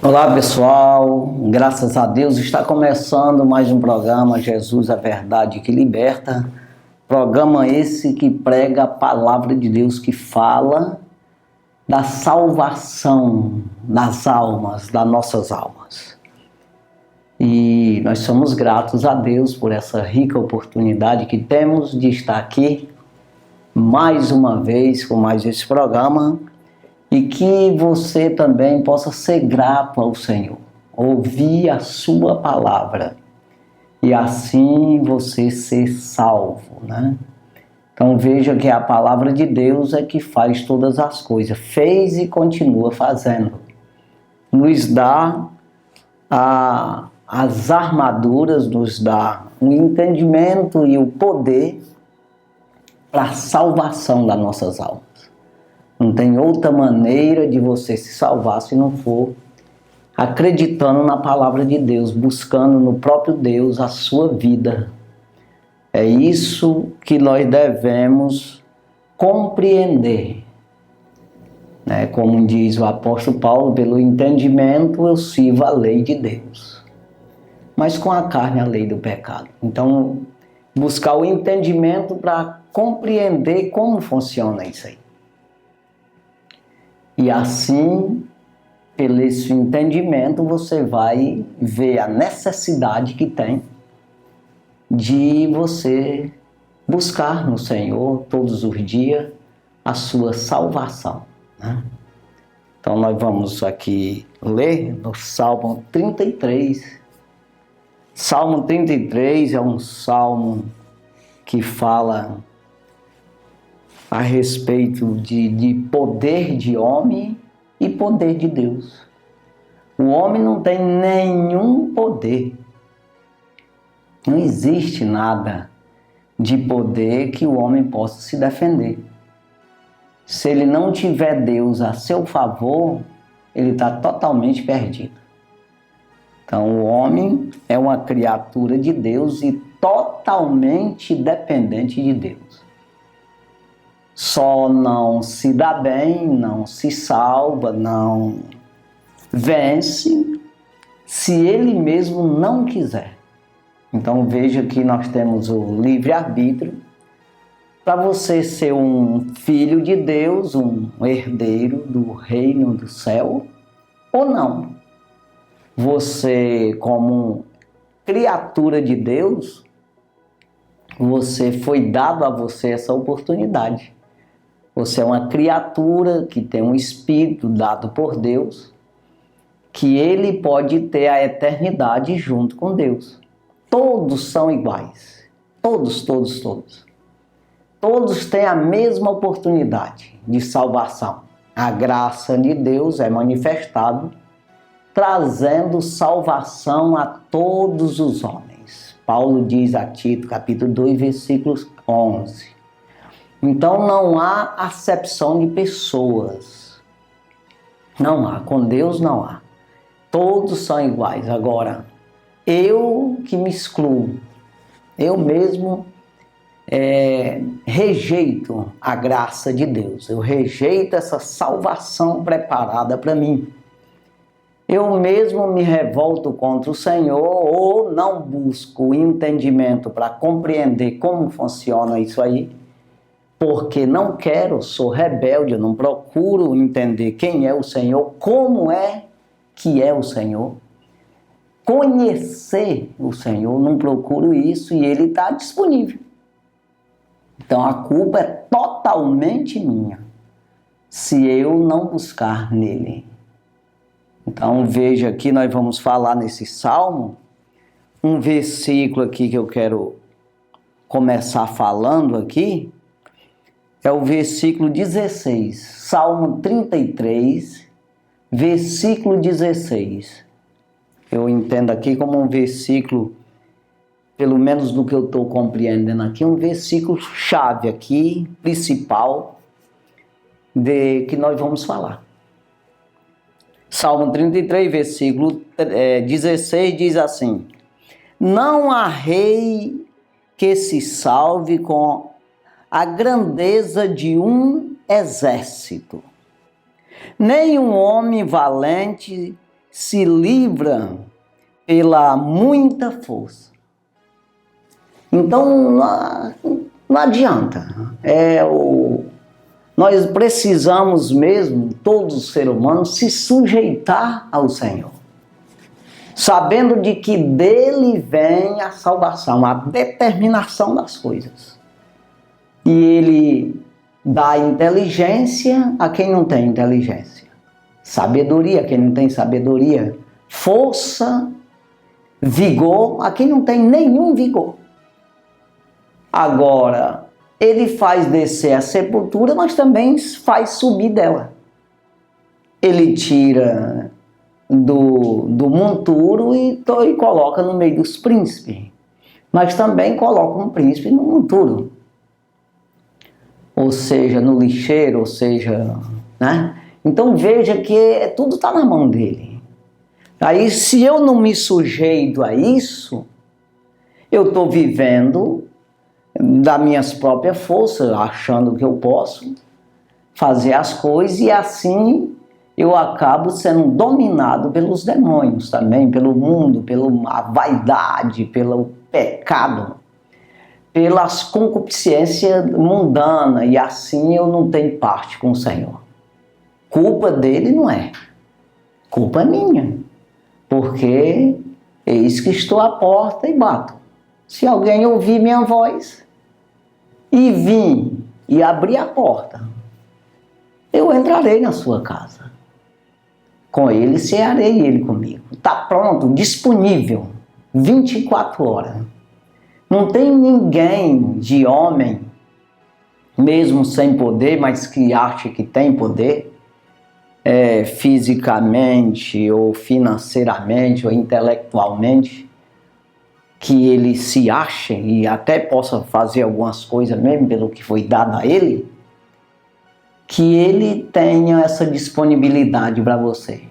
Olá pessoal, graças a Deus está começando mais um programa Jesus, a Verdade que Liberta. Programa esse que prega a palavra de Deus, que fala da salvação das almas, das nossas almas. E nós somos gratos a Deus por essa rica oportunidade que temos de estar aqui mais uma vez com mais esse programa. E que você também possa ser grato ao Senhor, ouvir a sua palavra e assim você ser salvo, né? Então veja que a palavra de Deus é que faz todas as coisas, fez e continua fazendo. Nos dá as armaduras, nos dá o entendimento e o poder para a salvação das nossas almas. Não tem outra maneira de você se salvar se não for acreditando na palavra de Deus, buscando no próprio Deus a sua vida. É isso que nós devemos compreender. Né? Como diz o apóstolo Paulo, pelo entendimento eu sirvo a lei de Deus, mas com a carne a lei do pecado. Então, buscar o entendimento para compreender como funciona isso aí. E assim, pelo esse entendimento, você vai ver a necessidade que tem de você buscar no Senhor todos os dias a sua salvação, né? Então nós vamos aqui ler no Salmo 33. Salmo 33 é um salmo que fala a respeito de poder de homem e poder de Deus. O homem não tem nenhum poder. Não existe nada de poder que o homem possa se defender. Se ele não tiver Deus a seu favor, ele está totalmente perdido. Então o homem é uma criatura de Deus e totalmente dependente de Deus. Só não se dá bem, não se salva, não vence, se ele mesmo não quiser. Então veja que nós temos o livre-arbítrio para você ser um filho de Deus, um herdeiro do reino do céu, ou não. Você, como criatura de Deus, foi dado a você essa oportunidade. Você é uma criatura que tem um espírito dado por Deus, que ele pode ter a eternidade junto com Deus. Todos são iguais. Todos. Todos têm a mesma oportunidade de salvação. A graça de Deus é manifestada, trazendo salvação a todos os homens. Paulo diz a Tito, capítulo 2, versículos 11. Então não há acepção de pessoas. Não há. Com Deus não há. Todos são iguais. Agora, eu que me excluo, eu mesmo rejeito a graça de Deus. Eu rejeito essa salvação preparada para mim. Eu mesmo me revolto contra o Senhor ou não busco o entendimento para compreender como funciona isso aí. Porque não quero, sou rebelde, eu não procuro entender quem é o Senhor, como é que é o Senhor. Conhecer o Senhor, não procuro isso e Ele está disponível. Então a culpa é totalmente minha, se eu não buscar nele. Então veja aqui, nós vamos falar nesse salmo, um versículo aqui que eu quero começar falando aqui, é o versículo 16, Salmo 33, versículo 16. Eu entendo aqui como um versículo, pelo menos do que eu estou compreendendo aqui, um versículo chave aqui, principal, que nós vamos falar. Salmo 33, versículo 16 diz assim: Não há rei que se salve com a grandeza de um exército, nem um homem valente se livra pela muita força. Então, não adianta. Nós precisamos mesmo, todos os seres humanos, se sujeitar ao Senhor, sabendo de que dele vem a salvação, a determinação das coisas. E ele dá inteligência a quem não tem inteligência, sabedoria a quem não tem sabedoria, força, vigor a quem não tem nenhum vigor. Agora, ele faz descer a sepultura, mas também faz subir dela. Ele tira do monturo e coloca no meio dos príncipes, mas também coloca um príncipe no monturo, ou seja, no lixeiro, ou seja, né? Então veja que tudo está na mão dele. Aí, se eu não me sujeito a isso, eu estou vivendo das minhas próprias forças, achando que eu posso fazer as coisas, e assim eu acabo sendo dominado pelos demônios também, pelo mundo, pela vaidade, pelo pecado, pelas concupiscências mundanas, e assim eu não tenho parte com o Senhor. Culpa dele não é, culpa minha, porque eis que estou à porta e bato. Se alguém ouvir minha voz e vir e abrir a porta, eu entrarei na sua casa. Com ele cearei, ele comigo. Está pronto, disponível, 24 horas. Não tem ninguém de homem, mesmo sem poder, mas que acha que tem poder, fisicamente, ou financeiramente, ou intelectualmente, que ele se ache e até possa fazer algumas coisas mesmo pelo que foi dado a ele, que ele tenha essa disponibilidade para você.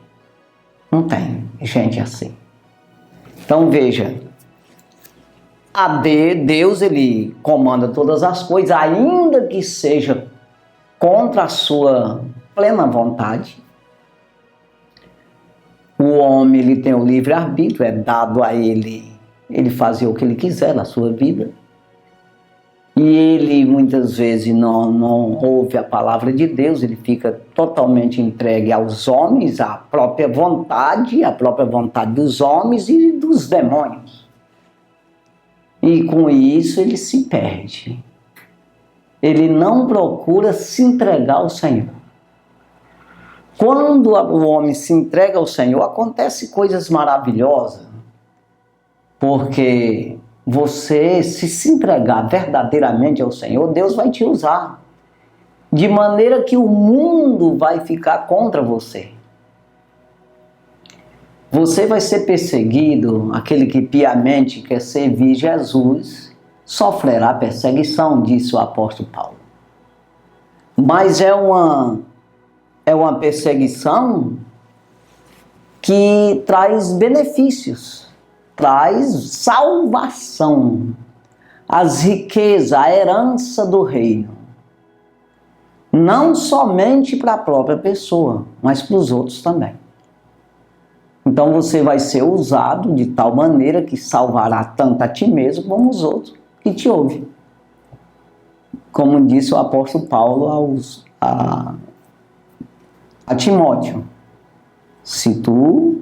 Não tem gente assim. Então veja, Deus, ele comanda todas as coisas, ainda que seja contra a sua plena vontade. O homem, ele tem o livre-arbítrio, é dado a ele fazer o que ele quiser na sua vida. E ele muitas vezes não ouve a palavra de Deus, ele fica totalmente entregue aos homens, à própria vontade dos homens e dos demônios. E com isso ele se perde. Ele não procura se entregar ao Senhor. Quando o homem se entrega ao Senhor, acontecem coisas maravilhosas, porque você, se entregar verdadeiramente ao Senhor, Deus vai te usar, de maneira que o mundo vai ficar contra você. Você vai ser perseguido, aquele que piamente quer servir Jesus, sofrerá perseguição, disse o apóstolo Paulo. Mas é uma perseguição que traz benefícios, traz salvação, as riquezas, a herança do reino. Não somente para a própria pessoa, mas para os outros também. Então você vai ser usado de tal maneira que salvará tanto a ti mesmo como os outros que te ouvem. Como disse o apóstolo Paulo a Timóteo, se tu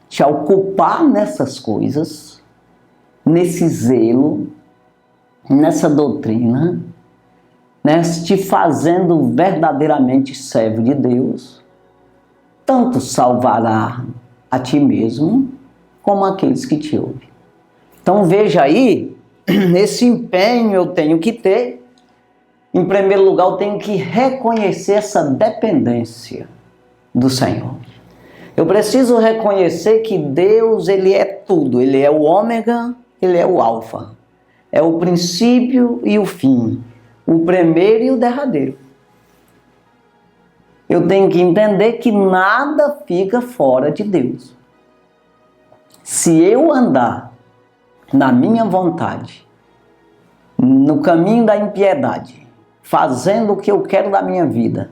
te ocupar nessas coisas, nesse zelo, nessa doutrina, né, te fazendo verdadeiramente servo de Deus, tanto salvará a ti mesmo, como aqueles que te ouvem. Então veja aí, esse empenho eu tenho que ter. Em primeiro lugar, eu tenho que reconhecer essa dependência do Senhor. Eu preciso reconhecer que Deus, ele é tudo. Ele é o ômega, ele é o alfa. É o princípio e o fim. O primeiro e o derradeiro. Eu tenho que entender que nada fica fora de Deus. Se eu andar na minha vontade, no caminho da impiedade, fazendo o que eu quero da minha vida,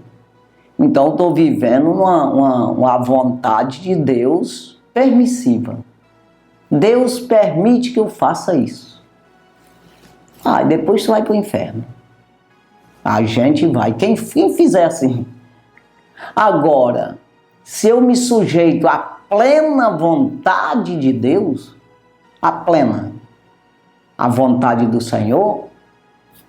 Então eu estou vivendo uma vontade de Deus permissiva. Deus permite que eu faça isso. E depois tu vai para o inferno. A gente vai, quem fizer assim. Agora, se eu me sujeito à plena vontade de Deus, a vontade do Senhor,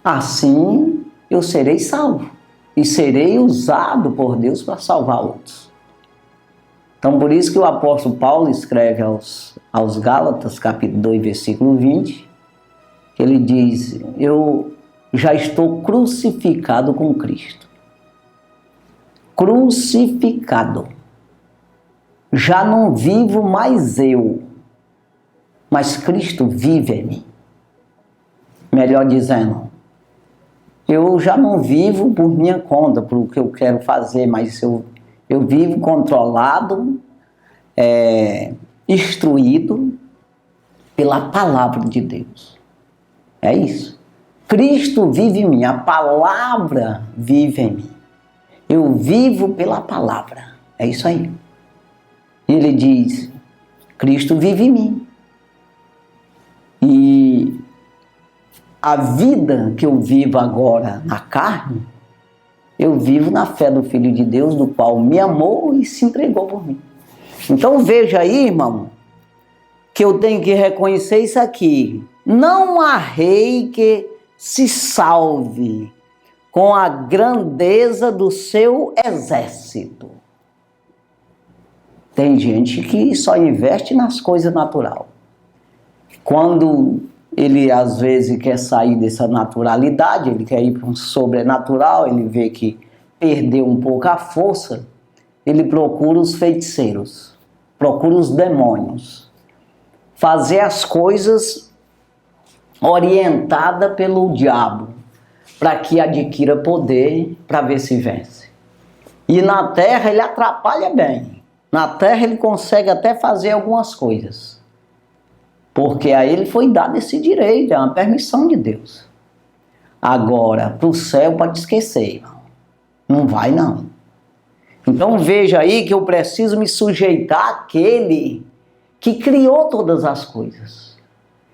assim eu serei salvo e serei usado por Deus para salvar outros. Então, por isso que o apóstolo Paulo escreve aos Gálatas, capítulo 2, versículo 20, que ele diz: eu já estou crucificado com Cristo. Crucificado. Já não vivo mais eu, mas Cristo vive em mim. Melhor dizendo, eu já não vivo por minha conta, por o que eu quero fazer, mas eu vivo controlado, instruído pela palavra de Deus. É isso. Cristo vive em mim, a palavra vive em mim. Eu vivo pela palavra. É isso aí. Ele diz, Cristo vive em mim. E a vida que eu vivo agora na carne, eu vivo na fé do Filho de Deus, do qual me amou e se entregou por mim. Então veja aí, irmão, que eu tenho que reconhecer isso aqui. Não há rei que se salve com a grandeza do seu exército. Tem gente que só investe nas coisas naturais. Quando ele às vezes quer sair dessa naturalidade, ele quer ir para um sobrenatural, ele vê que perdeu um pouco a força, ele procura os feiticeiros, procura os demônios, fazer as coisas orientada pelo diabo, para que adquira poder, para ver se vence. E na terra ele atrapalha bem, na terra ele consegue até fazer algumas coisas, porque a ele foi dado esse direito, é uma permissão de Deus. Agora, para o céu pode esquecer, irmão. Não vai não. Então veja aí que eu preciso me sujeitar àquele que criou todas as coisas.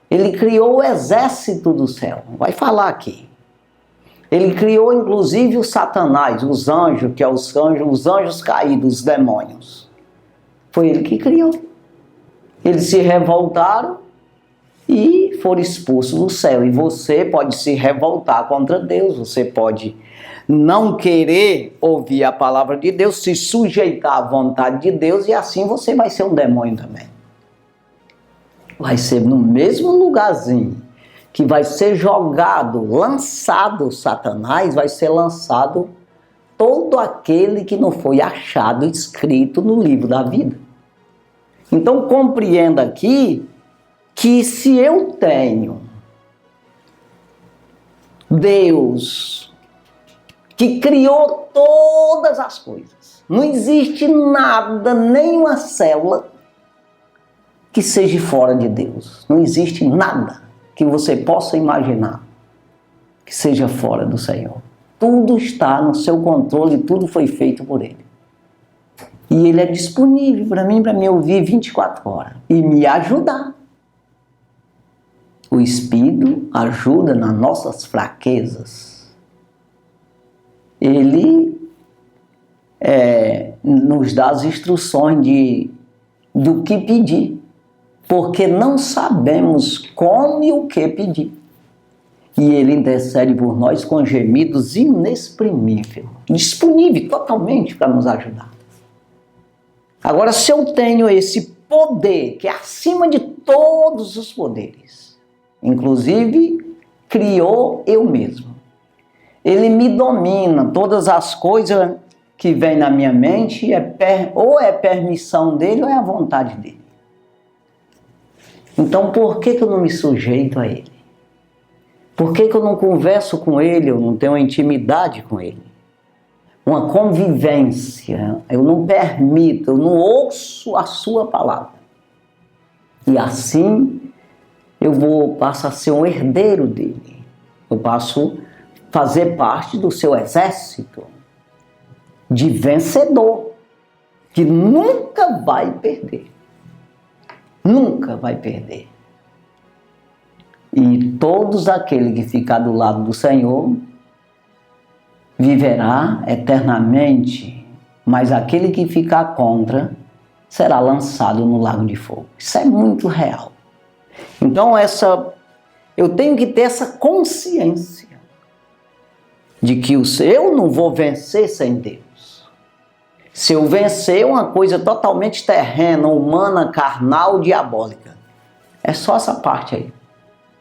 Ele criou o exército do céu, vai falar aqui. Ele criou inclusive os satanás, os anjos, que é os anjos caídos, os demônios. Foi ele que criou. Eles se revoltaram e foram expulsos do céu. E você pode se revoltar contra Deus, você pode não querer ouvir a palavra de Deus, se sujeitar à vontade de Deus, e assim você vai ser um demônio também. Vai ser no mesmo lugarzinho que vai ser jogado, lançado Satanás, vai ser lançado todo aquele que não foi achado escrito no livro da vida. Então compreenda aqui que se eu tenho Deus que criou todas as coisas, não existe nada, nenhuma célula que seja fora de Deus. Não existe nada que você possa imaginar que seja fora do Senhor. Tudo está no seu controle, tudo foi feito por Ele. E Ele é disponível para mim ouvir 24 horas e me ajudar. O Espírito ajuda nas nossas fraquezas. Ele nos dá as instruções do que pedir, porque não sabemos como e o que pedir. E Ele intercede por nós com gemidos inexprimíveis, disponível totalmente para nos ajudar. Agora, se eu tenho esse poder, que é acima de todos os poderes, inclusive criou eu mesmo, Ele me domina, todas as coisas que vêm na minha mente, ou é permissão dele ou é a vontade dele. Então por que eu não me sujeito a Ele? Por que eu não converso com Ele, eu não tenho uma intimidade com Ele? Uma convivência, eu não permito, eu não ouço a sua palavra. E assim eu passo a ser um herdeiro dele. Eu passo a fazer parte do seu exército. de vencedor, que nunca vai perder. Nunca vai perder. E todos aqueles que ficar do lado do Senhor viverá eternamente, mas aquele que ficar contra será lançado no lago de fogo. Isso é muito real. Então eu tenho que ter essa consciência de que eu não vou vencer sem Deus. Se eu vencer uma coisa totalmente terrena, humana, carnal, diabólica, é só essa parte aí.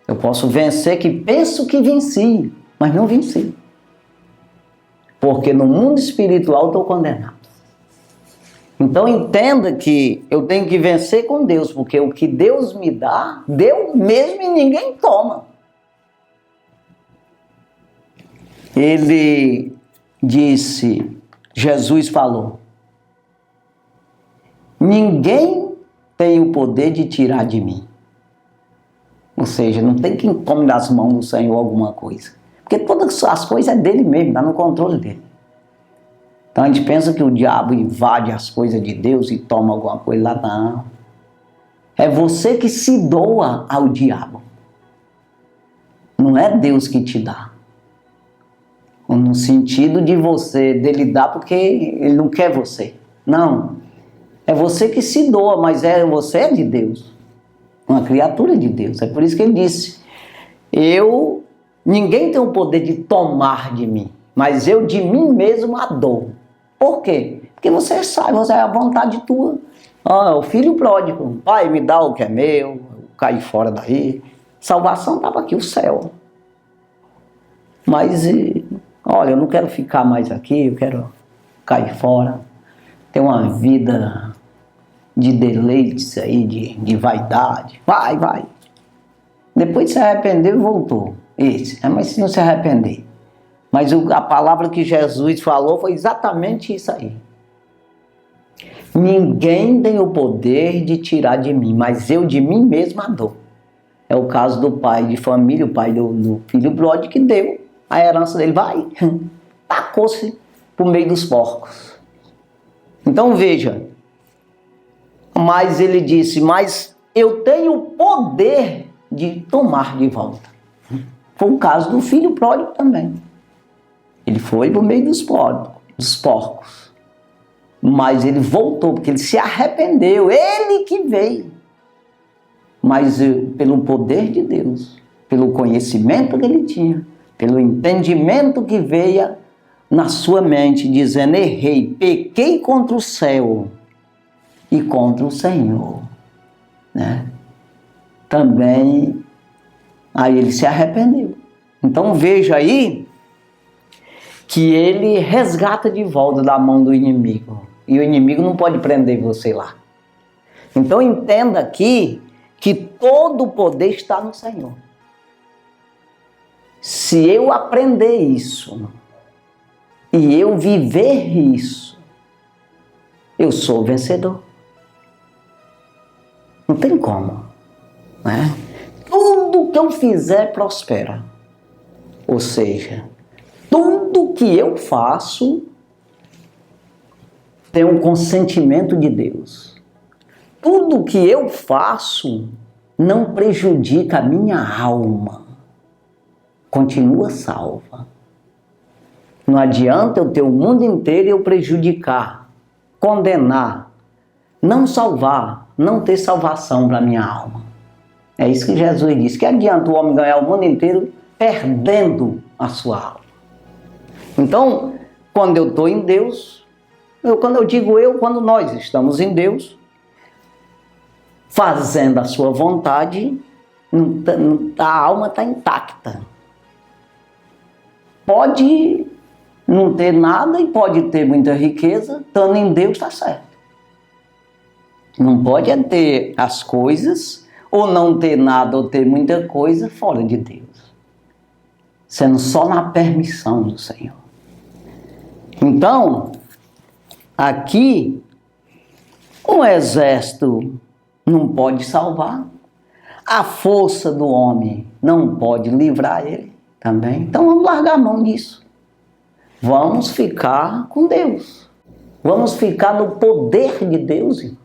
Eu posso vencer que penso que venci, mas não venci. Porque no mundo espiritual estou condenado. Então entenda que eu tenho que vencer com Deus, porque o que Deus me dá, Deus mesmo e ninguém toma. Ele disse, Jesus falou, ninguém tem o poder de tirar de mim. Ou seja, não tem quem tome das mãos do Senhor alguma coisa. Porque todas as coisas é dele mesmo, está no controle dele. Então a gente pensa que o diabo invade as coisas de Deus e toma alguma coisa lá. Não. É você que se doa ao diabo. Não é Deus que te dá. No sentido de dele dar porque ele não quer você. Não. É você que se doa, mas você é de Deus. Uma criatura de Deus. É por isso que ele disse, ninguém tem o poder de tomar de mim, mas eu de mim mesmo a dou. Por quê? Porque você sabe, você é a vontade tua. O filho pródigo, pai, me dá o que é meu, eu caí fora daí. Salvação estava aqui, o céu. Mas, olha, eu não quero ficar mais aqui, eu quero cair fora. Ter uma vida de deleites aí, de vaidade. Vai. Depois se arrependeu e voltou. Mas se não se arrepender. Mas a palavra que Jesus falou foi exatamente isso aí. Ninguém tem o poder de tirar de mim, mas eu de mim mesmo a dou. É o caso do pai de família, o pai do filho pródigo que deu a herança dele. Tacou-se por meio dos porcos. Então veja, mas ele disse, mas eu tenho o poder de tomar de volta. Foi o caso do filho pródigo também. Ele foi por meio dos porcos. Mas ele voltou, porque ele se arrependeu. Ele que veio. Mas pelo poder de Deus, pelo conhecimento que ele tinha, pelo entendimento que veio na sua mente, dizendo, errei, pequei contra o céu e contra o Senhor. Né? Também, aí ele se arrependeu. Então veja aí, que ele resgata de volta da mão do inimigo. E o inimigo não pode prender você lá. Então entenda aqui que todo o poder está no Senhor. Se eu aprender isso e eu viver isso, eu sou vencedor. Não tem como. Né? Tudo que eu fizer prospera. Ou seja, tudo que eu faço tem um consentimento de Deus. Tudo que eu faço não prejudica a minha alma. Continua salva. Não adianta eu ter o mundo inteiro e eu prejudicar, condenar, não salvar, não ter salvação para a minha alma. É isso que Jesus disse. Que adianta o homem ganhar o mundo inteiro perdendo a sua alma? Então, quando eu estou em Deus, quando nós estamos em Deus, fazendo a sua vontade, a alma está intacta. Pode não ter nada e pode ter muita riqueza, estando em Deus está certo. Não pode é ter as coisas, ou não ter nada, ou ter muita coisa fora de Deus. Sendo só na permissão do Senhor. Então, aqui, um exército não pode salvar, a força do homem não pode livrar ele também. Então vamos largar a mão disso. Vamos ficar com Deus. Vamos ficar no poder de Deus, irmão.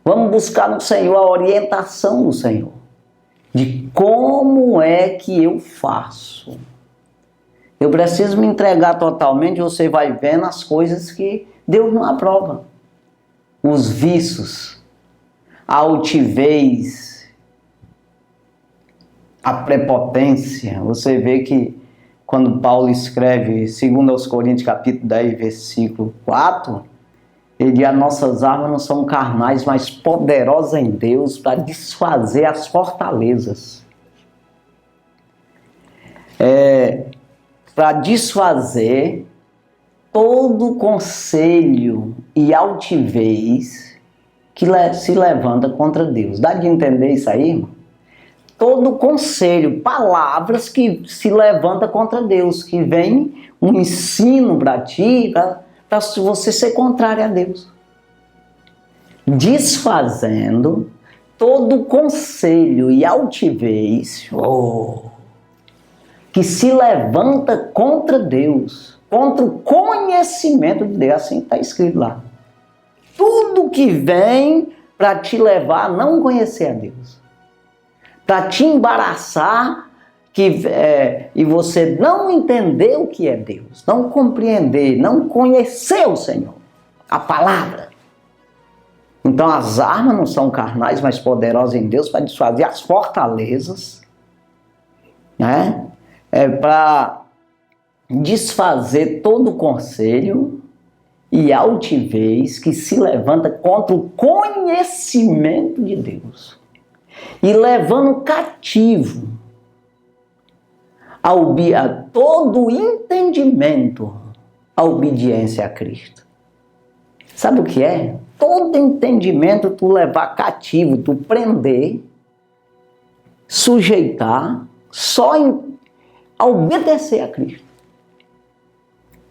Vamos buscar no Senhor a orientação do Senhor. De como é que eu faço. Eu preciso me entregar totalmente, você vai vendo as coisas que Deus não aprova. Os vícios, a altivez, a prepotência. Você vê que quando Paulo escreve, 2 Coríntios capítulo 10, versículo 4, ele diz: as nossas armas não são carnais, mas poderosas em Deus para desfazer as fortalezas. Para desfazer todo conselho e altivez que se levanta contra Deus. Dá de entender isso aí, irmão? Todo conselho, palavras que se levanta contra Deus, que vem um ensino para ti, para você ser contrário a Deus. Desfazendo todo conselho e altivez que se levanta contra Deus, contra o conhecimento de Deus, assim está escrito lá. Tudo que vem para te levar a não conhecer a Deus, para te embaraçar e você não entender o que é Deus, não compreender, não conhecer o Senhor, a palavra. Então as armas não são carnais, mas poderosas em Deus para desfazer as fortalezas, né? Para desfazer todo conselho e altivez que se levanta contra o conhecimento de Deus e levando cativo a todo entendimento a obediência a Cristo. Sabe o que é? Todo entendimento tu levar cativo, tu prender, sujeitar, só a obedecer a Cristo.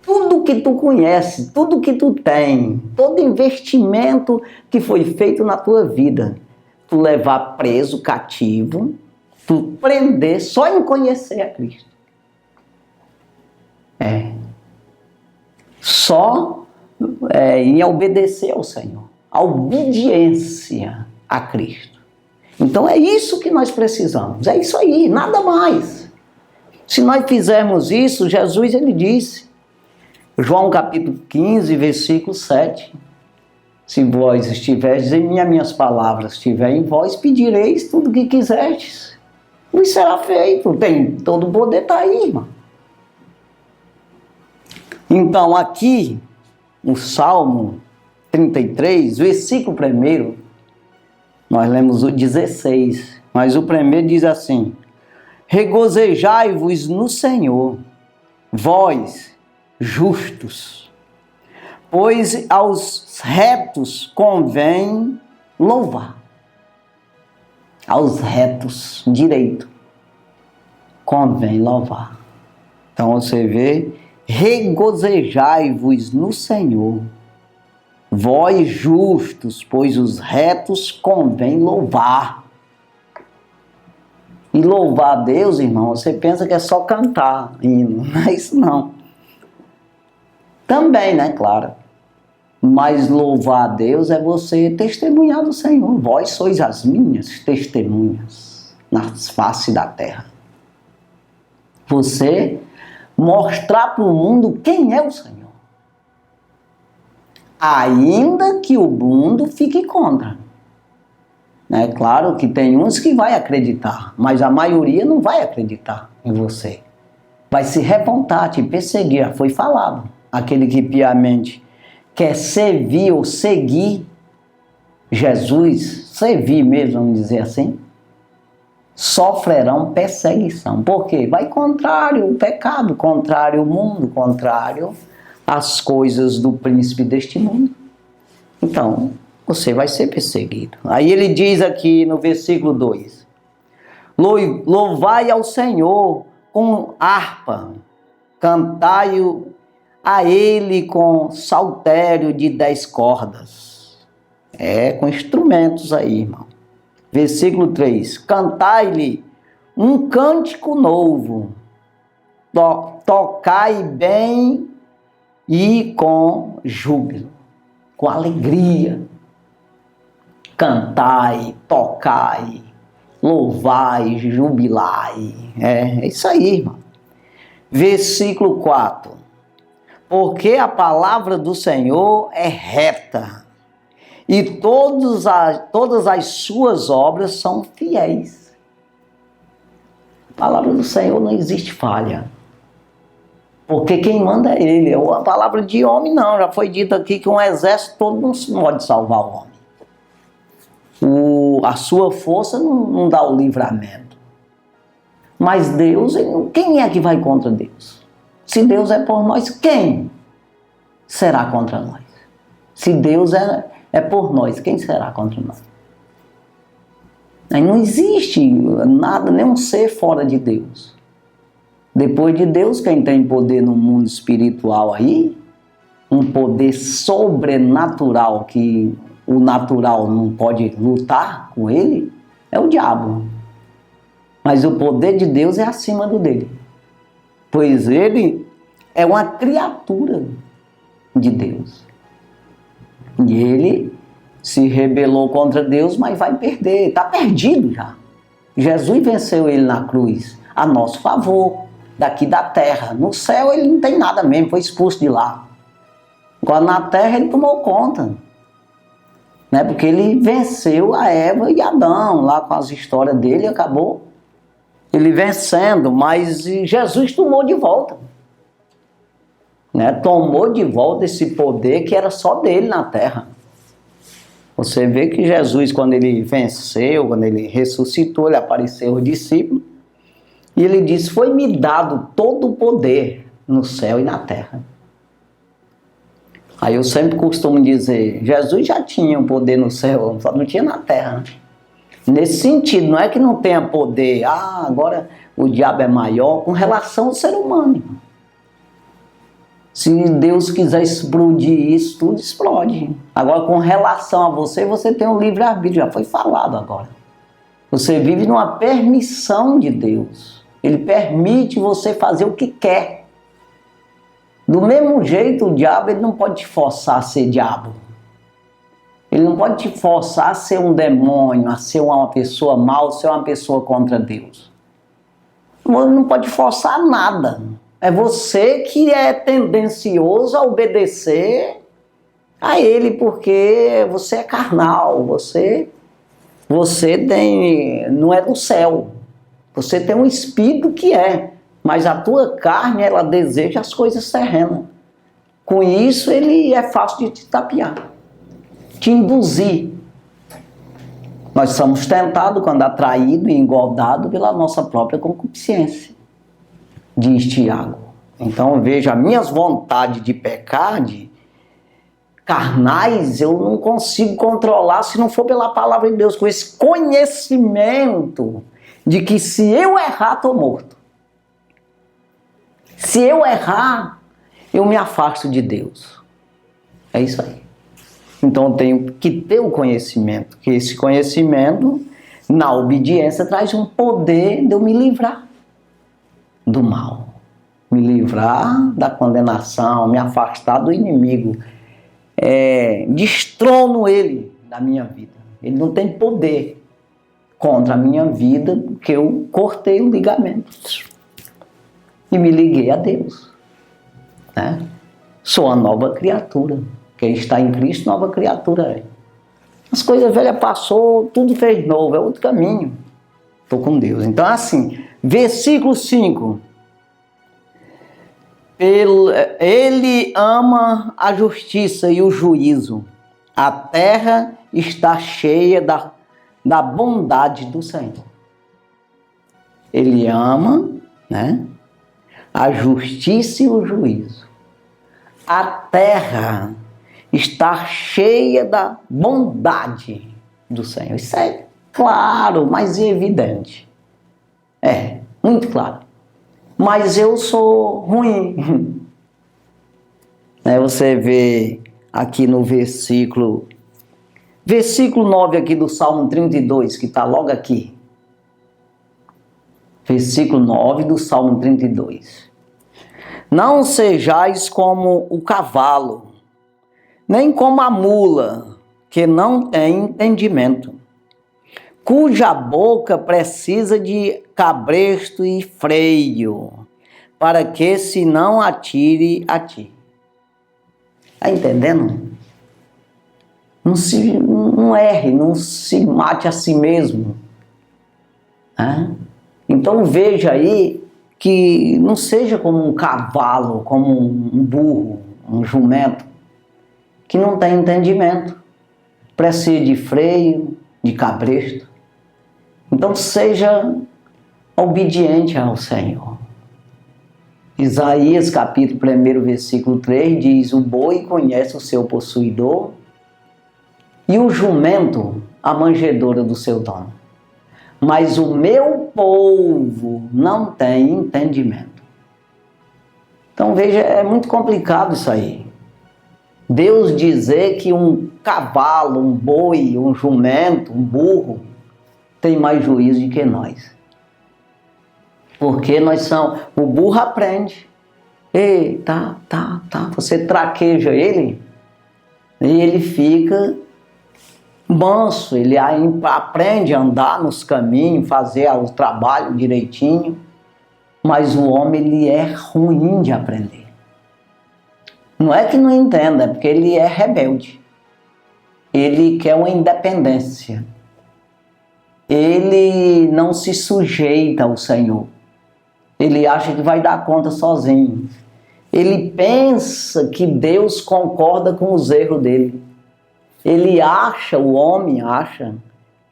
Tudo que tu conhece, tudo que tu tem, todo investimento que foi feito na tua vida, tu levar preso, cativo, tu prender só em conhecer a Cristo. Só em obedecer ao Senhor. A obediência a Cristo. Então é isso que nós precisamos. É isso aí, nada mais. Se nós fizermos isso, Jesus ele disse, João capítulo 15, versículo 7, se vós estiverdes em mim, as minhas palavras estiverem em vós, pedireis tudo o que quiserdes. Isso será feito. Tem todo o poder, está aí, irmão. Então aqui, no Salmo 33, versículo 1, nós lemos o 16, mas o primeiro diz assim: regozijai-vos no Senhor, vós justos, pois aos retos convém louvar. Aos retos, direito, convém louvar. Então você vê, regozijai-vos no Senhor, vós justos, pois os retos convém louvar. E louvar a Deus, irmão, você pensa que é só cantar hino, não é isso não. Também, né, claro. Mas louvar a Deus é você testemunhar do Senhor. Vós sois as minhas testemunhas na face da terra. Você mostrar para o mundo quem é o Senhor. Ainda que o mundo fique contra. É claro que tem uns que vai acreditar, mas a maioria não vai acreditar em você. Vai se revoltar, te perseguir, já foi falado. Aquele que piamente quer servir ou seguir Jesus, servir mesmo, vamos dizer assim, sofrerão perseguição. Por quê? Vai contrário ao pecado, contrário ao mundo, contrário às coisas do príncipe deste mundo. Então, você vai ser perseguido. Aí ele diz aqui no versículo 2: louvai ao Senhor com harpa, cantai a ele com saltério de 10 cordas. Com instrumentos aí, irmão. Versículo 3: cantai-lhe um cântico novo, tocai bem e com júbilo, com alegria. Cantai, tocai, louvai, jubilai. É isso aí, irmão. Versículo 4. Porque a palavra do Senhor é reta, e todas as suas obras são fiéis. A palavra do Senhor não existe falha. Porque quem manda é Ele. A palavra de homem não. Já foi dito aqui que um exército todo não pode salvar o homem. A sua força não dá o livramento. Mas Deus, quem é que vai contra Deus? Se Deus é por nós, quem será contra nós? Se Deus é por nós, quem será contra nós? Aí não existe nada, nenhum ser fora de Deus. Depois de Deus, quem tem poder no mundo espiritual aí, um poder sobrenatural que o natural não pode lutar com ele, é o diabo. Mas o poder de Deus é acima do dele. Pois ele é uma criatura de Deus. E ele se rebelou contra Deus, mas vai perder. Está perdido já. Jesus venceu ele na cruz, a nosso favor, daqui da terra. No céu ele não tem nada mesmo, foi expulso de lá. Agora na terra ele tomou conta. Né? Porque ele venceu a Eva e Adão, lá com as histórias dele, acabou ele vencendo, mas Jesus tomou de volta. Né? Tomou de volta esse poder que era só dele na terra. Você vê que Jesus, quando ele venceu, quando ele ressuscitou, ele apareceu aos discípulos, e ele disse, foi-me dado todo o poder no céu e na terra. Aí eu sempre costumo dizer, Jesus já tinha o poder no céu, só não tinha na terra. Nesse sentido, não é que não tenha poder, agora o diabo é maior, com relação ao ser humano. Se Deus quiser explodir isso, tudo explode. Agora, com relação a você, você tem um livre-arbítrio, já foi falado agora. Você vive numa permissão de Deus. Ele permite você fazer o que quer. Do mesmo jeito, o diabo ele não pode te forçar a ser diabo. Ele não pode te forçar a ser um demônio, a ser uma pessoa mal, a ser uma pessoa contra Deus. Ele não pode forçar nada. É você que é tendencioso a obedecer a ele, porque você é carnal, você não é do céu. Você tem um espírito que mas a tua carne, ela deseja as coisas terrenas. Com isso, ele é fácil de te tapear, te induzir. Nós somos tentados quando atraídos e engordados pela nossa própria concupiscência, diz Tiago. Então veja, as minhas vontades de pecar, de carnais, eu não consigo controlar se não for pela palavra de Deus, com esse conhecimento de que se eu errar, estou morto. Se eu errar, eu me afasto de Deus. É isso aí. Então eu tenho que ter o conhecimento, que esse conhecimento, na obediência, traz um poder de eu me livrar do mal. Me livrar da condenação, me afastar do inimigo. Destrono ele da minha vida. Ele não tem poder contra a minha vida, porque eu cortei o ligamento e me liguei a Deus. Né? Sou uma nova criatura. Quem está em Cristo, nova criatura é. As coisas velhas passou, tudo fez novo, é outro caminho. Estou com Deus. Então assim, versículo 5. Ele ama a justiça e o juízo. A terra está cheia da bondade do Senhor. Ele ama, né, a justiça e o juízo. A terra está cheia da bondade do Senhor. Isso é claro, mas evidente. Muito claro. Mas eu sou ruim. Você vê aqui no versículo 9 aqui do Salmo 32, que está logo aqui. Versículo 9 do Salmo 32. Não sejais como o cavalo, nem como a mula, que não tem entendimento, cuja boca precisa de cabresto e freio, para que se não atire a ti. Está entendendo? Não erre, não se mate a si mesmo. Então veja aí que não seja como um cavalo, como um burro, um jumento, que não tem entendimento, precisa de freio, de cabresto. Então seja obediente ao Senhor. Isaías capítulo 1, versículo 3 diz: o boi conhece o seu possuidor e o jumento a manjedoura do seu dono. Mas o meu povo não tem entendimento. Então veja, é muito complicado isso aí. Deus dizer que um cavalo, um boi, um jumento, um burro tem mais juízo do que nós. Porque o burro aprende. Ei, tá. Você traqueja ele e ele fica manso, ele aprende a andar nos caminhos, fazer o trabalho direitinho, mas o homem ele é ruim de aprender. Não é que não entenda, é porque ele é rebelde. Ele quer uma independência. Ele não se sujeita ao Senhor. Ele acha que vai dar conta sozinho. Ele pensa que Deus concorda com os erros dele. O homem acha,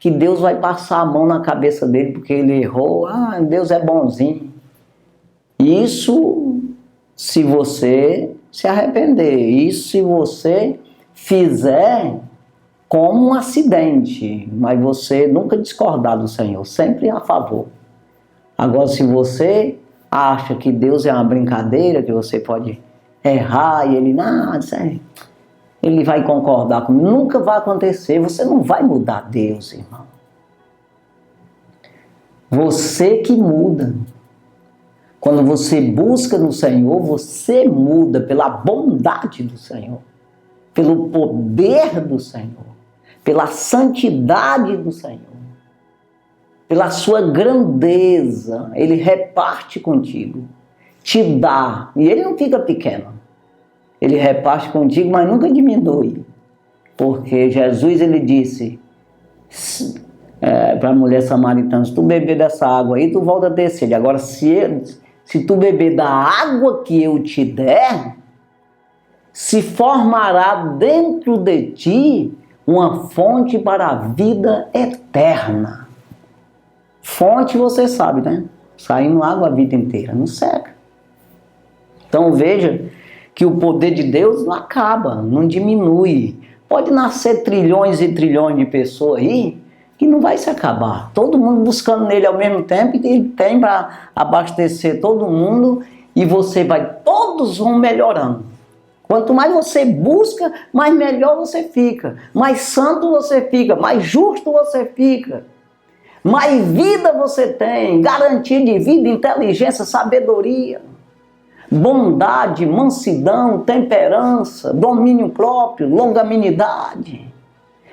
que Deus vai passar a mão na cabeça dele porque ele errou. Deus é bonzinho. Isso se você se arrepender. Isso se você fizer como um acidente, mas você nunca discordar do Senhor, sempre a favor. Agora, se você acha que Deus é uma brincadeira, que você pode errar e ele, ele vai concordar comigo, nunca vai acontecer, você não vai mudar Deus, irmão. Você que muda. Quando você busca no Senhor, você muda pela bondade do Senhor, pelo poder do Senhor, pela santidade do Senhor, pela sua grandeza. Ele reparte contigo, te dá, e ele não fica pequeno. Ele reparte contigo, mas nunca diminui. Porque Jesus, ele disse para a mulher samaritana: se tu beber dessa água aí, tu volta a ter sede. Agora, se tu beber da água que eu te der, se formará dentro de ti uma fonte para a vida eterna. Fonte, você sabe, né? Saindo água a vida inteira, não seca. Então veja que o poder de Deus não acaba, não diminui. Pode nascer trilhões e trilhões de pessoas aí que não vai se acabar. Todo mundo buscando nele ao mesmo tempo, e ele tem para abastecer todo mundo, e todos vão melhorando. Quanto mais você busca, mais melhor você fica, mais santo você fica, mais justo você fica, mais vida você tem, garantia de vida, inteligência, sabedoria, bondade, mansidão, temperança, domínio próprio, longanimidade.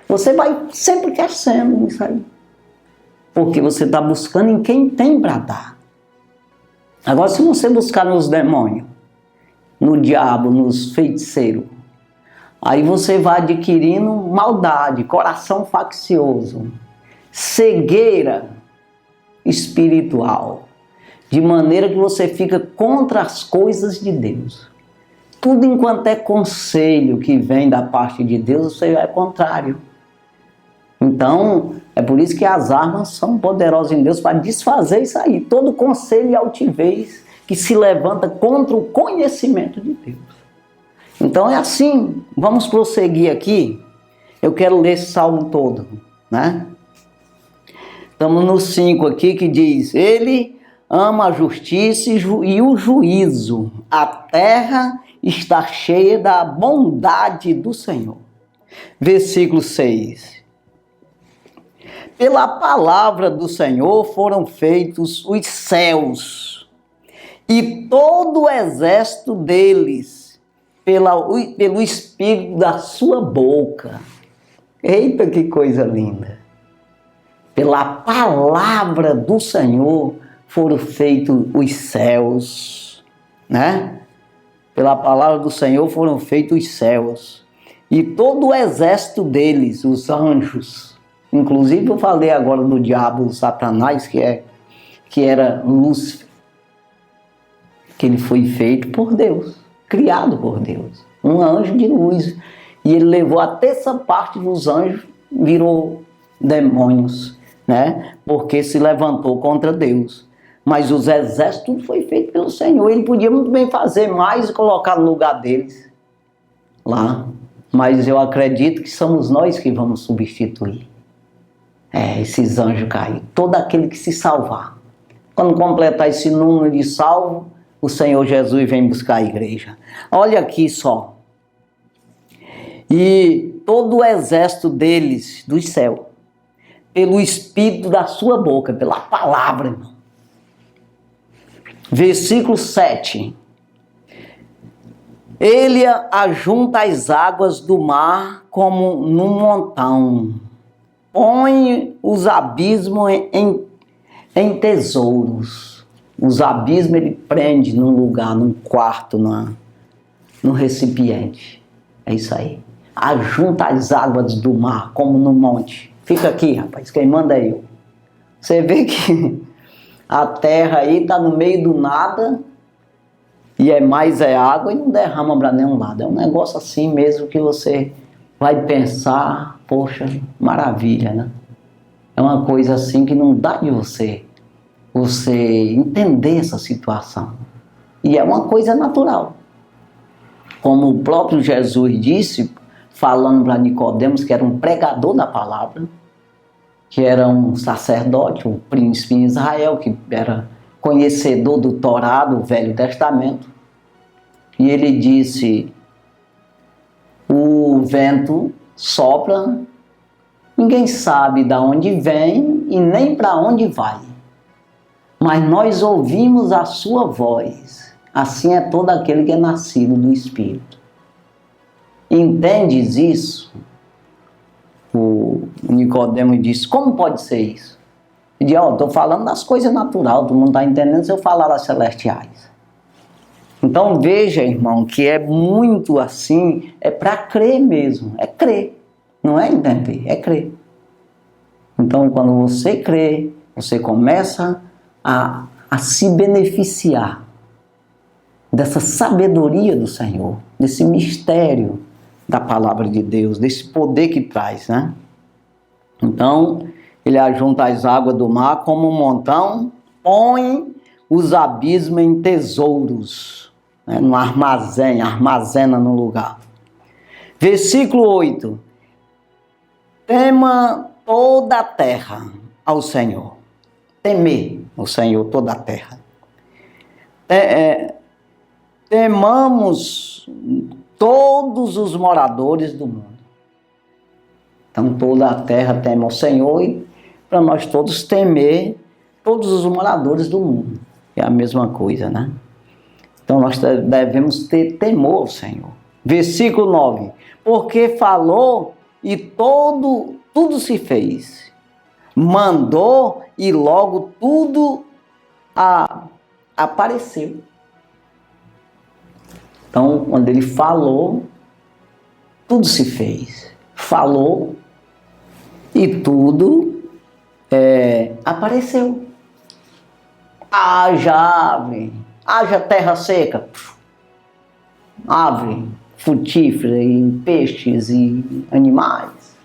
Você vai sempre crescendo nisso aí, porque você está buscando em quem tem para dar. Agora, se você buscar nos demônios, no diabo, nos feiticeiros, aí você vai adquirindo maldade, coração faccioso, cegueira espiritual, de maneira que você fica contra as coisas de Deus. Tudo enquanto é conselho que vem da parte de Deus, você é contrário. Então, é por isso que as armas são poderosas em Deus para desfazer isso aí. Todo conselho e altivez que se levanta contra o conhecimento de Deus. Então é assim, vamos prosseguir aqui. Eu quero ler esse salmo todo, né? Estamos no 5 aqui que diz: ele ama a justiça e o juízo. A terra está cheia da bondade do Senhor. Versículo 6. Pela palavra do Senhor foram feitos os céus, e todo o exército deles, pelo espírito da sua boca. Eita, que coisa linda! Pela palavra do Senhor foram feitos os céus, né? Pela palavra do Senhor foram feitos os céus. E todo o exército deles, os anjos. Inclusive eu falei agora do diabo, Satanás, que era Lúcifer. Que ele foi feito por Deus, criado por Deus. Um anjo de luz. E ele levou a terça parte dos anjos, virou demônios, né? Porque se levantou contra Deus. Mas os exércitos, tudo foi feito pelo Senhor. Ele podia muito bem fazer mais e colocar no lugar deles lá. Mas eu acredito que somos nós que vamos substituir esses anjos caídos. Todo aquele que se salvar. Quando completar esse número de salvo, o Senhor Jesus vem buscar a igreja. Olha aqui só. E todo o exército deles, do céu, pelo espírito da sua boca, pela palavra, irmão. Versículo 7. Ele ajunta as águas do mar como num montão. Põe os abismos em tesouros. Os abismos ele prende num lugar, num quarto, num recipiente. É isso aí. Ajunta as águas do mar como no monte. Fica aqui, rapaz, quem manda é eu. Você vê que a terra aí está no meio do nada e é água e não derrama para nenhum lado. É um negócio assim mesmo que você vai pensar, poxa, maravilha, né? É uma coisa assim que não dá de você entender essa situação. E é uma coisa natural. Como o próprio Jesus disse, falando para Nicodemos, que era um pregador da palavra, que era um sacerdote, um príncipe em Israel, que era conhecedor do Torá, do Velho Testamento. E ele disse, o vento sopra, ninguém sabe de onde vem e nem para onde vai. Mas nós ouvimos a sua voz. Assim é todo aquele que é nascido do Espírito. Entendes isso? O Nicodemo disse, como pode ser isso? Ele disse, estou falando das coisas naturais, todo mundo está entendendo se eu falar das celestiais. Então veja, irmão, que é muito assim, é para crer mesmo, é crer, não é entender, é crer. Então quando você crê, você começa a se beneficiar dessa sabedoria do Senhor, desse mistério da palavra de Deus, desse poder que traz, né? Então, ele ajunta as águas do mar como um montão, põe os abismos em tesouros, né? No armazém, armazena no lugar. Versículo 8. Tema toda a terra ao Senhor. Temer o Senhor toda a terra. Temamos todos os moradores do mundo. Então toda a terra teme ao Senhor e para nós todos temer todos os moradores do mundo. É a mesma coisa, né? Então nós devemos ter temor ao Senhor. Versículo 9. Porque falou e tudo se fez. Mandou e logo tudo apareceu. Então, quando ele falou, tudo se fez. Falou e tudo apareceu. Haja ave, haja terra seca, árvore frutífera e peixes e animais.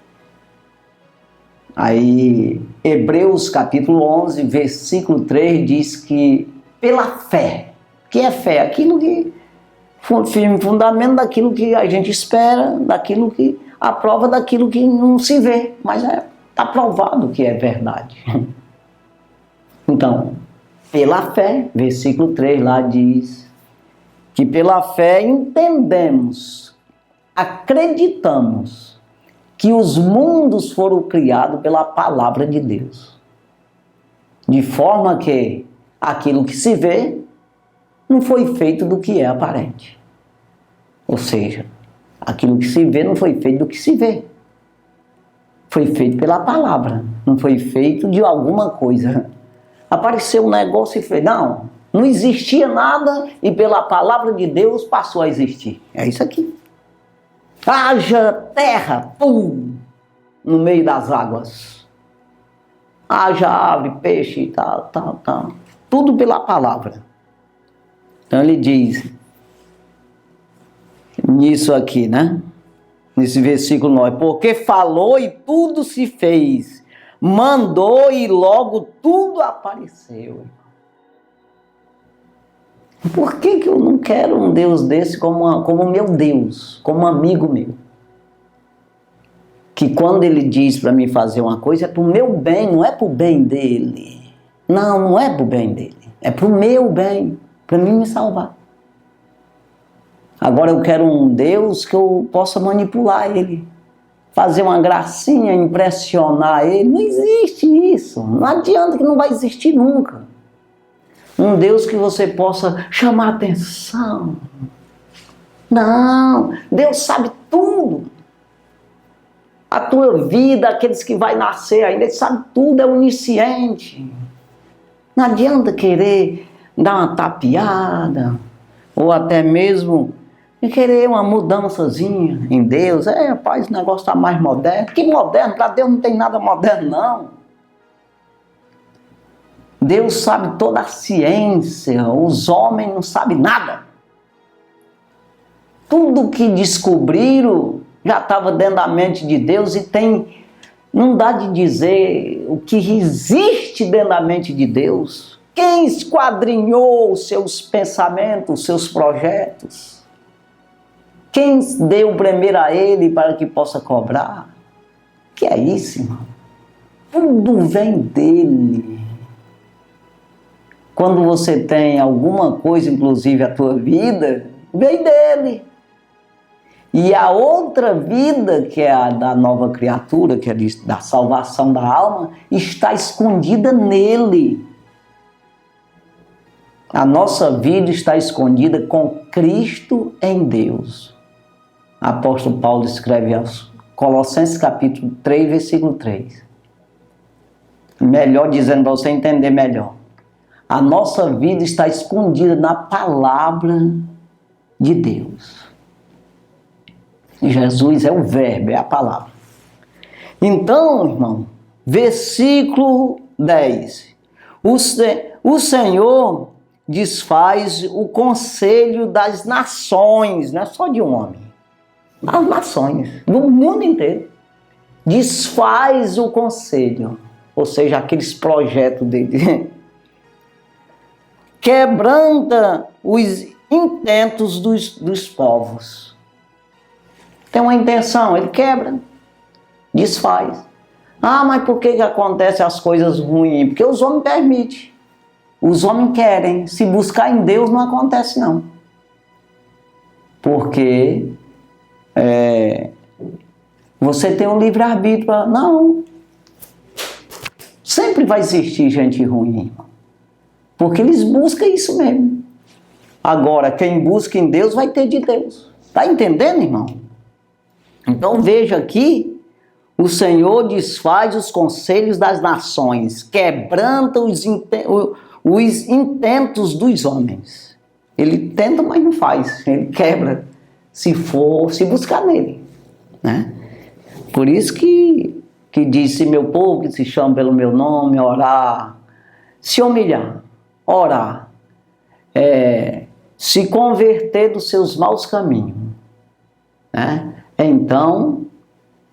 Aí, Hebreus capítulo 11, versículo 3 diz que pela fé, que é fé? Aquilo que firme fundamento daquilo que a gente espera, daquilo que a prova daquilo que não se vê, mas está provado que é verdade. Então, pela fé, versículo 3 lá diz que pela fé entendemos, acreditamos que os mundos foram criados pela palavra de Deus. De forma que aquilo que se vê não foi feito do que é aparente. Ou seja, aquilo que se vê não foi feito do que se vê. Foi feito pela palavra, não foi feito de alguma coisa. Apareceu um negócio e fez, não existia nada e pela palavra de Deus passou a existir. É isso aqui. Haja terra, pum, no meio das águas. Haja ave, peixe e tal. Tudo pela palavra. Então ele diz, nisso aqui, né? Nesse versículo 9, porque falou e tudo se fez, mandou e logo tudo apareceu. Por que eu não quero um Deus desse como meu Deus, como um amigo meu? Que quando ele diz para mim fazer uma coisa é para o meu bem, não é para o bem dele. Não é para o bem dele, é para o meu bem, para mim me salvar. Agora eu quero um Deus que eu possa manipular ele, fazer uma gracinha, impressionar ele. Não existe isso. Não adianta, que não vai existir nunca. Um Deus que você possa chamar atenção. Não, Deus sabe tudo. A tua vida, aqueles que vai nascer ainda, Ele sabe tudo, é onisciente. Não adianta querer dar uma tapeada, ou até mesmo e querer uma mudançazinha em Deus. Rapaz, o negócio está mais moderno. Que moderno? Para Deus não tem nada moderno, não. Deus sabe toda a ciência, os homens não sabem nada. Tudo que descobriram já estava dentro da mente de Deus e não dá de dizer o que existe dentro da mente de Deus. Quem esquadrinhou os seus pensamentos, os seus projetos? Quem deu primeiro a ele para que possa cobrar? Que é isso, irmão? Tudo vem dele. Quando você tem alguma coisa, inclusive a tua vida, vem dele. E a outra vida, que é a da nova criatura, que é da salvação da alma, está escondida nele. A nossa vida está escondida com Cristo em Deus. Apóstolo Paulo escreve aos Colossenses capítulo 3, versículo 3. Melhor dizendo para você entender melhor. A nossa vida está escondida na palavra de Deus. Jesus é o verbo, é a palavra. Então, irmão, versículo 10. O Senhor desfaz o conselho das nações, não é só de um homem. Das nações, do mundo inteiro. Desfaz o conselho, ou seja, aqueles projetos dele. Quebranta os intentos dos povos. Tem uma intenção, ele quebra, desfaz. Mas por que acontecem as coisas ruins? Porque os homens permitem. Os homens querem. Se buscar em Deus não acontece não. Porque você tem um livre-arbítrio. Não. Sempre vai existir gente ruim, irmão. Porque eles buscam isso mesmo. Agora, quem busca em Deus vai ter de Deus. Está entendendo, irmão? Então veja aqui, o Senhor desfaz os conselhos das nações, quebranta os intentos dos homens. Ele tenta, mas não faz. Ele quebra, se buscar nele, né? Por isso que disse, meu povo que se chama pelo meu nome, orar, se humilhar, orar, se converter dos seus maus caminhos, né? Então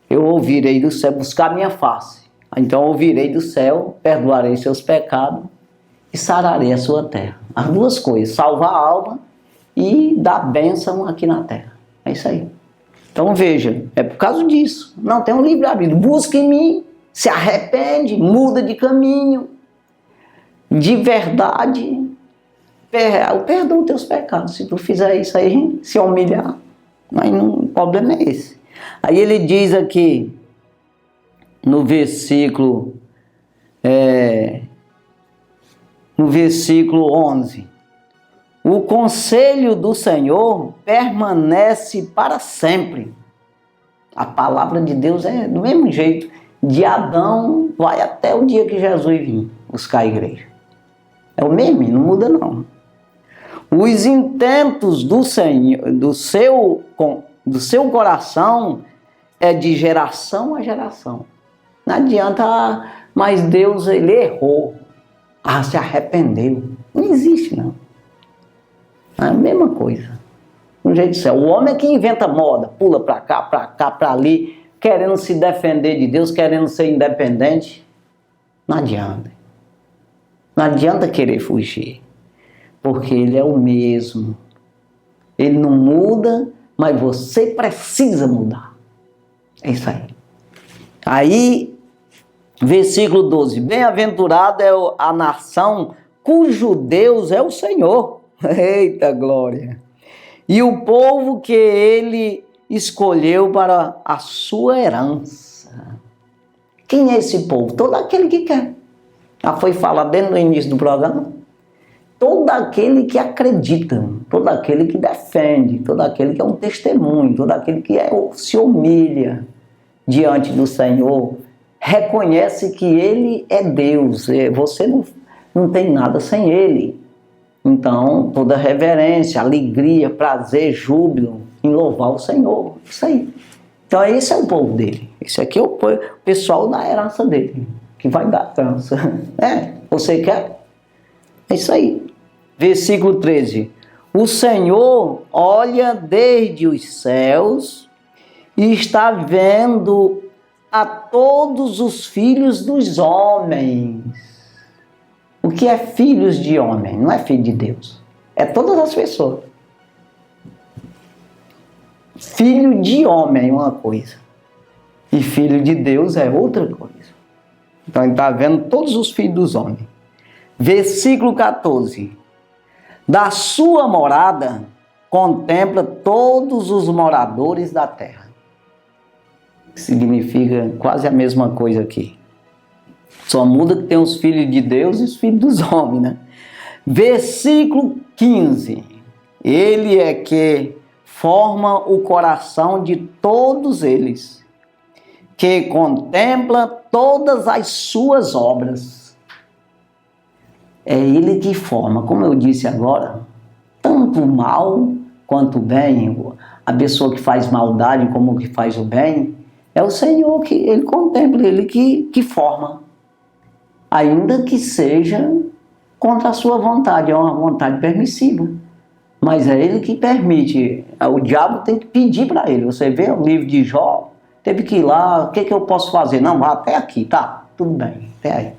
eu ouvirei do céu, buscar minha face. Então ouvirei do céu, perdoarei seus pecados e sararei a sua terra. As duas coisas, salvar a alma e dar bênção aqui na terra. É isso aí. Então veja, é por causa disso. Não, tem um livre-arbítrio. Busca em mim, se arrepende, muda de caminho, de verdade. Eu perdoo os teus pecados. Se tu fizer isso aí, se humilhar, mas o problema é esse. Aí ele diz aqui, no versículo 11, O conselho do Senhor permanece para sempre. A palavra de Deus é do mesmo jeito. De Adão vai até o dia que Jesus vir buscar a igreja. É o mesmo, não muda não. Os intentos do Senhor, do seu coração é de geração a geração. Não adianta, mas Deus, ele errou. Se arrependeu. Não existe não. É a mesma coisa. Do jeito do céu. O homem é que inventa moda, pula para cá, para ali, querendo se defender de Deus, querendo ser independente. Não adianta. Não adianta querer fugir. Porque ele é o mesmo. Ele não muda, mas você precisa mudar. É isso aí. Aí, versículo 12. Bem-aventurada é a nação cujo Deus é o Senhor. Eita glória! E o povo que ele escolheu para a sua herança. Quem é esse povo? Todo aquele que quer. Já foi falado desde o início do programa. Todo aquele que acredita, todo aquele que defende, todo aquele que é um testemunho, todo aquele que se humilha diante do Senhor, reconhece que Ele é Deus, você não tem nada sem Ele. Então, toda reverência, alegria, prazer, júbilo em louvar o Senhor, isso aí. Então, esse é o povo dele, esse aqui é o pessoal da herança dele, que vai dar herança. Você quer? É isso aí. Versículo 13. O Senhor olha desde os céus e está vendo a todos os filhos dos homens. O que é filhos de homem? Não é filho de Deus. É todas as pessoas. Filho de homem é uma coisa. E filho de Deus é outra coisa. Então ele está vendo todos os filhos dos homens. Versículo 14. Da sua morada contempla todos os moradores da terra. Significa quase a mesma coisa aqui. Só muda que tem os filhos de Deus e os filhos dos homens, né? Versículo 15. Ele é que forma o coração de todos eles, que contempla todas as suas obras. É ele que forma, como eu disse agora, tanto o mal quanto o bem. A pessoa que faz maldade como o que faz o bem, é o Senhor que ele contempla, ele que forma. Ainda que seja contra a sua vontade, é uma vontade permissiva. Mas é ele que permite. O diabo tem que pedir para ele. Você vê o livro de Jó, teve que ir lá, o que eu posso fazer? Não, vá até aqui, tá, tudo bem, até aí.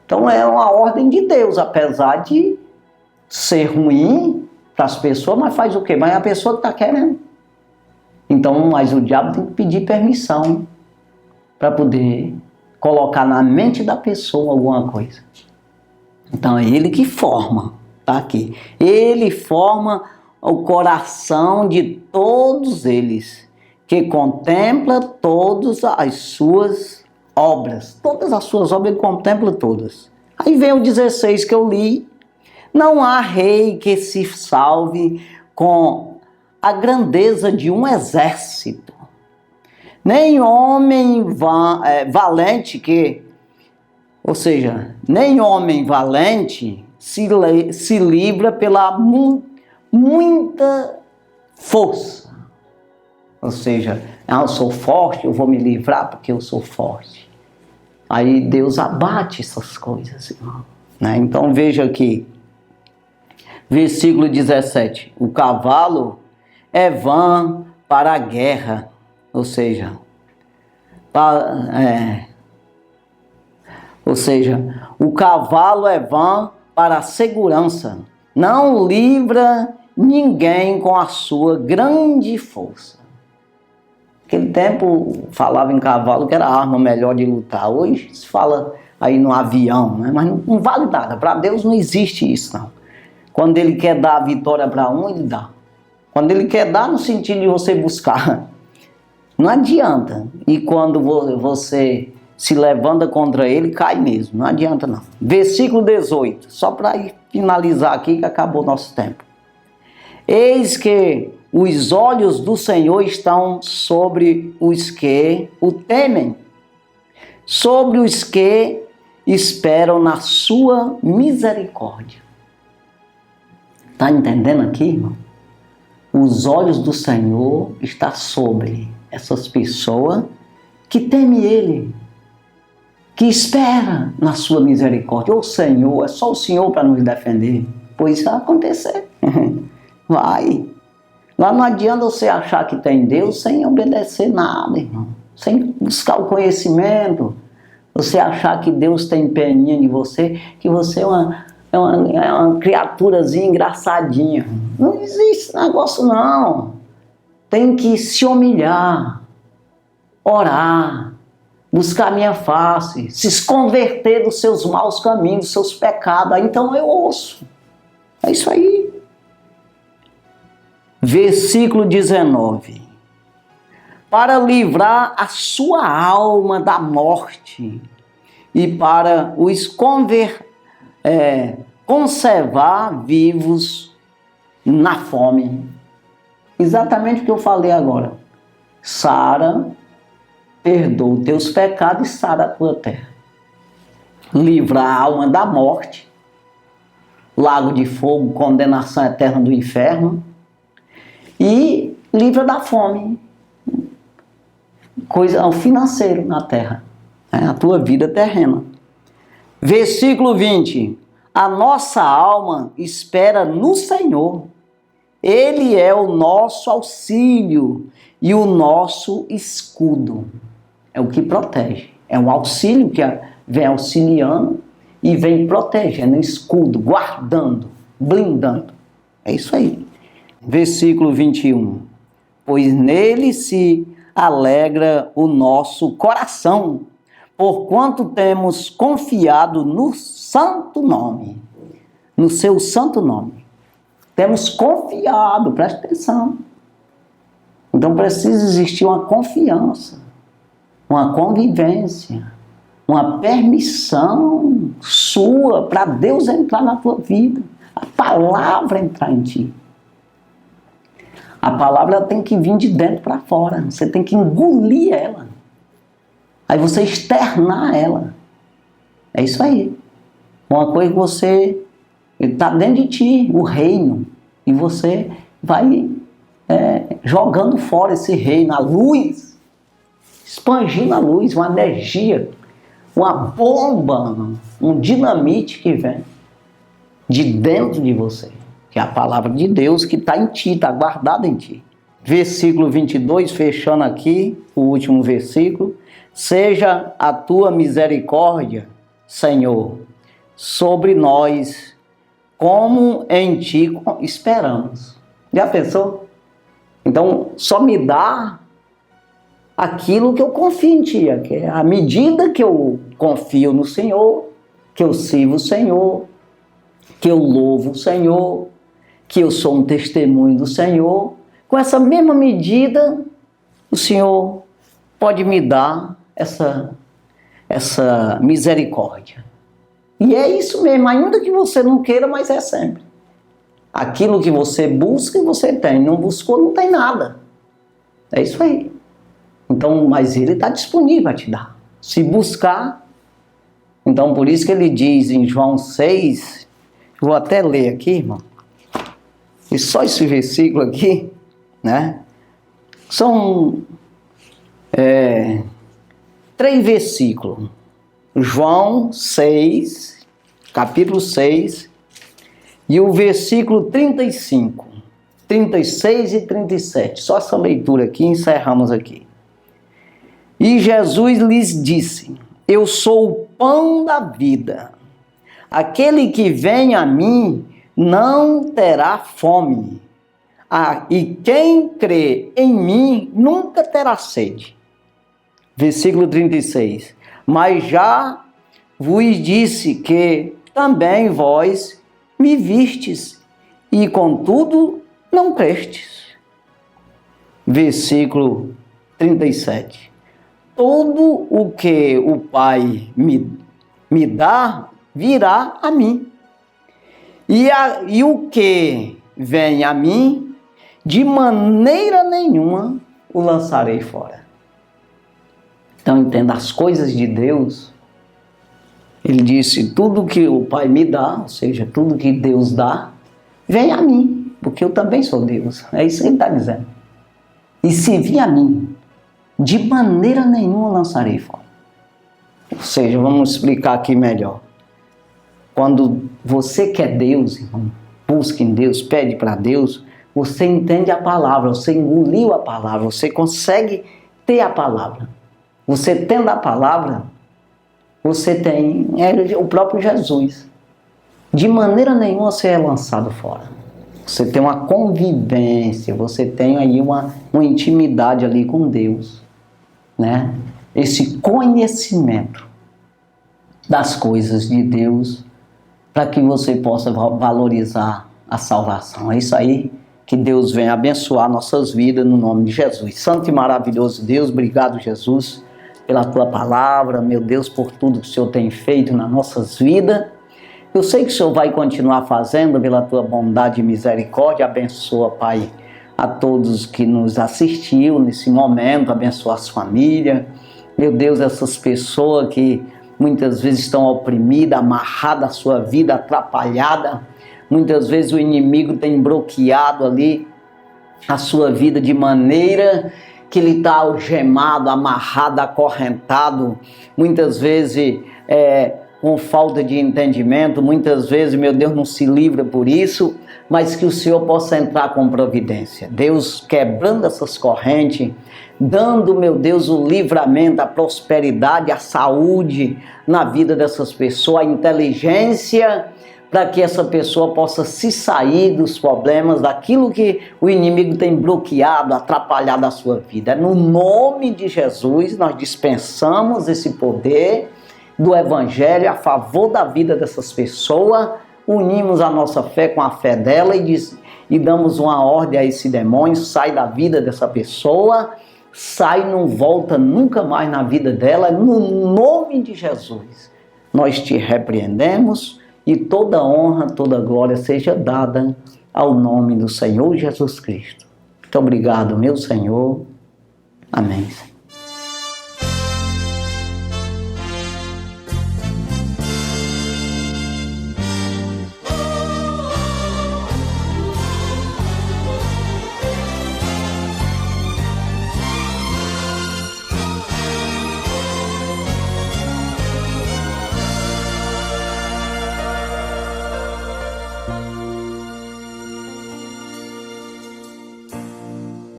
Então é uma ordem de Deus, apesar de ser ruim para as pessoas, mas faz o quê? Mas é a pessoa que está querendo. Então, mas o diabo tem que pedir permissão para poder colocar na mente da pessoa alguma coisa. Então é ele que forma, tá aqui. Ele forma o coração de todos eles, que contempla todas as suas obras. Todas as suas obras ele contempla todas. Aí vem o 16 que eu li. Não há rei que se salve com a grandeza de um exército, nem homem valente nem homem valente se livra pela muita força. Ou seja, eu sou forte, eu vou me livrar porque eu sou forte. Aí Deus abate essas coisas, irmão, né? Então veja aqui, versículo 17. O cavalo é vã para a guerra, ou seja, o cavalo é vã para a segurança, não livra ninguém com a sua grande força. Naquele tempo falava em cavalo que era a arma melhor de lutar. Hoje se fala aí no avião, né? Mas não vale nada. Para Deus não existe isso, não. Quando Ele quer dar a vitória para um, Ele dá. Quando Ele quer dar no sentido de você buscar, não adianta. E quando você se levanta contra ele, cai mesmo, não adianta não. Versículo 18, só para finalizar aqui que acabou o nosso tempo. Eis que os olhos do Senhor estão sobre os que o temem, sobre os que esperam na sua misericórdia. Está entendendo aqui, irmão? Os olhos do Senhor estão sobre essas pessoas que temem Ele, que espera na sua misericórdia. Ô Senhor, é só o Senhor para nos defender. Pois isso vai acontecer. Vai. Lá não adianta você achar que tem Deus sem obedecer nada, irmão. Sem buscar o conhecimento. Você achar que Deus tem peninha de você, que você é uma criaturazinha engraçadinha. Não existe esse negócio não. Tem que se humilhar, orar, buscar minha face, se converter dos seus maus caminhos, dos seus pecados. Aí, então eu ouço. É isso aí. Versículo 19. Para livrar a sua alma da morte e para os conservar vivos na fome. Exatamente o que eu falei agora. Sara, perdoa os teus pecados e sara a tua terra. Livrar a alma da morte, lago de fogo, condenação eterna do inferno, e livra da fome, coisa financeira na terra, a tua vida terrena. Versículo 20. A nossa alma espera no Senhor. Ele é o nosso auxílio e o nosso escudo. É o que protege. É um auxílio que vem auxiliando e vem protegendo, escudo, guardando, blindando. É isso aí. Versículo 21. Pois nele se alegra o nosso coração, porquanto temos confiado no santo nome, no seu santo nome. Temos confiado, presta atenção. Então precisa existir uma confiança, uma convivência, uma permissão sua para Deus entrar na tua vida, a palavra entrar em ti. A palavra tem que vir de dentro para fora, você tem que engolir ela. Aí você externar ela. É isso aí. Uma coisa que você está dentro de ti, o reino, e você vai jogando fora esse reino, a luz, expandindo a luz, uma energia, uma bomba, um dinamite que vem de dentro de você, que é a palavra de Deus que está em ti, está guardada em ti. Versículo 22, fechando aqui, o último versículo. Seja a tua misericórdia, Senhor, sobre nós, como em ti esperamos. Já pensou? Então, só me dá aquilo que eu confio em ti. À medida que eu confio no Senhor, que eu sirvo o Senhor, que eu louvo o Senhor, que eu sou um testemunho do Senhor, com essa mesma medida, o Senhor pode me dar essa misericórdia. E é isso mesmo, ainda que você não queira, mas é sempre. Aquilo que você busca, você tem. Não buscou, não tem nada. É isso aí. Então, mas ele está disponível a te dar. Se buscar. Então, por isso que ele diz em João 6, vou até ler aqui, irmão. E só esse versículo aqui, né? São 3 versículos. João 6, capítulo 6, e o versículo 35, 36 e 37. Só essa leitura aqui, encerramos aqui. E Jesus lhes disse: eu sou o pão da vida. Aquele que vem a mim não terá fome. E quem crê em mim nunca terá sede. Versículo 36. Mas já vos disse que também vós me vistes, e contudo não crestes. Versículo 37. tudo o que o Pai me dá virá a mim. E o que vem a mim, de maneira nenhuma o lançarei fora. Então entenda, as coisas de Deus, ele disse, tudo que o Pai me dá, ou seja, tudo que Deus dá, vem a mim, porque eu também sou Deus. É isso que ele está dizendo. E se vir a mim, de maneira nenhuma lançarei fora. Ou seja, vamos explicar aqui melhor. Quando você quer Deus, irmão, busca em Deus, pede para Deus, você entende a palavra, você engoliu a palavra, você consegue ter a palavra. Você tendo a palavra, você tem o próprio Jesus. De maneira nenhuma você é lançado fora. Você tem uma convivência, você tem aí uma intimidade ali com Deus, né? Esse conhecimento das coisas de Deus, para que você possa valorizar a salvação. É isso aí, que Deus venha abençoar nossas vidas no nome de Jesus. Santo e maravilhoso Deus, obrigado, Jesus, pela tua palavra, meu Deus, por tudo que o Senhor tem feito nas nossas vidas. Eu sei que o Senhor vai continuar fazendo pela tua bondade e misericórdia. Abençoa, Pai, a todos que nos assistiu nesse momento, abençoa as famílias. Meu Deus, essas pessoas que muitas vezes estão oprimidas, amarradas à sua vida, atrapalhadas. Muitas vezes o inimigo tem bloqueado ali a sua vida de maneira que ele está algemado, amarrado, acorrentado. Muitas vezes com falta de entendimento, muitas vezes, meu Deus, não se livra por isso, mas que o Senhor possa entrar com providência. Deus quebrando essas correntes, dando, meu Deus, o livramento, a prosperidade, a saúde na vida dessas pessoas, a inteligência, para que essa pessoa possa se sair dos problemas, daquilo que o inimigo tem bloqueado, atrapalhado a sua vida. No nome de Jesus, nós dispensamos esse poder do Evangelho a favor da vida dessas pessoas, unimos a nossa fé com a fé dela e damos uma ordem a esse demônio, sai da vida dessa pessoa, sai, não volta nunca mais na vida dela, no nome de Jesus. Nós te repreendemos e toda honra, toda glória seja dada ao nome do Senhor Jesus Cristo. Muito obrigado, meu Senhor. Amém.